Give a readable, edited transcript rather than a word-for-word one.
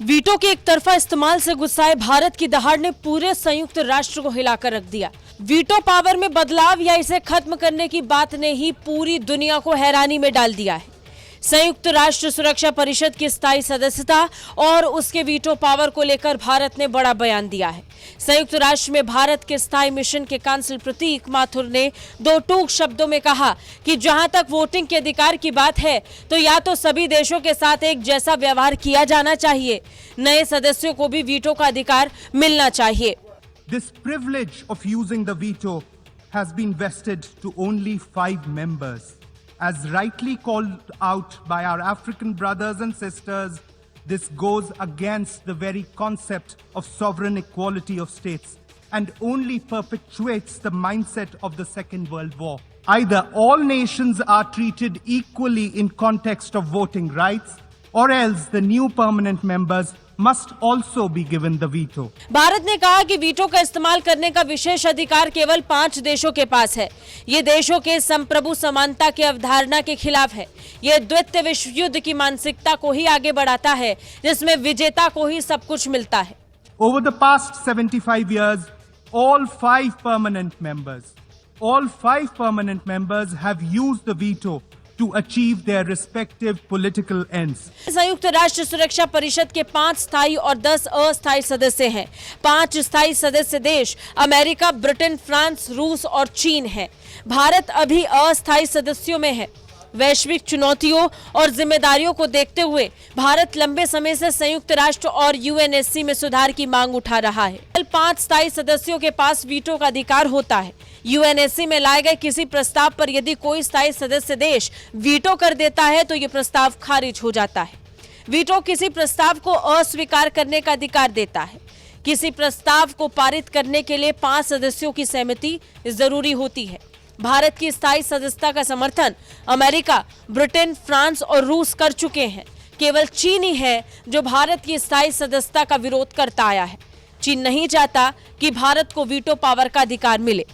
Veto के एक तरफा इस्तेमाल से गुस्साए भारत की दहाड़ ने पूरे संयुक्त राष्ट्र को हिलाकर रख दिया। वीटो पावर में बदलाव या इसे खत्म करने की बात ने ही पूरी दुनिया को हैरानी में डाल दिया है। संयुक्त राष्ट्र सुरक्षा परिषद की स्थायी सदस्यता और उसके वीटो पावर को लेकर भारत ने बड़ा बयान दिया है। संयुक्त राष्ट्र में भारत के स्थायी मिशन के कांसल प्रतीक माथुर ने दो टूक शब्दों में कहा कि जहां तक वोटिंग के अधिकार की बात है तो या तो सभी देशों के साथ एक जैसा व्यवहार किया जाना चाहिए, नए सदस्यों को भी वीटो का अधिकार मिलना चाहिए। This privilege of using the veto has been vested to only 5 members. As rightly called out by our African brothers and sisters, this goes against the very concept of sovereign equality of states and only perpetuates the mindset of the Second World War. Either all nations are treated equally in context of voting rights, or else the new permanent members must also be given the veto. Bharat ने कहा कि veto का इस्तेमाल करने का विशेष अधिकार केवल 5 देशों के पास है। ये देशों के संप्रभु समानता की अवधारणा के खिलाफ है। ये द्वितीय विश्व युद्ध की मानसिकता को ही आगे बढ़ाता है, जिसमें विजेता को ही सब कुछ मिलता है। Over the past 75 years, all 5 permanent members have used the veto to achieve their respective political ends. संयुक्त राष्ट्र सुरक्षा परिषद के 5 स्थायी और 10 अस्थायी सदस्य हैं। 5 स्थायी सदस्य देश अमेरिका, ब्रिटेन, फ्रांस, रूस और चीन हैं। भारत अभी अस्थायी सदस्यों में है। वैश्विक चुनौतियों और जिम्मेदारियों को देखते हुए भारत लंबे समय से संयुक्त राष्ट्र और यूएनएससी में सुधार की मांग उठा रहा है। 5 स्थायी सदस्यों के पास वीटो का अधिकार होता है। यूएनएससी में लाए गए किसी प्रस्ताव पर यदि कोई स्थायी सदस्य देश वीटो कर देता है तो ये प्रस्ताव खारिज हो जाता है। वीटो किसी प्रस्ताव को अस्वीकार करने का अधिकार देता है। किसी प्रस्ताव को पारित करने के लिए 5 सदस्यों की सहमति जरूरी होती है। भारत की स्थायी सदस्यता का समर्थन अमेरिका, ब्रिटेन, फ्रांस और रूस कर चुके हैं। केवल चीन ही है जो भारत की स्थायी सदस्यता का विरोध करता आया है। चीन नहीं चाहता कि भारत को वीटो पावर का अधिकार मिले।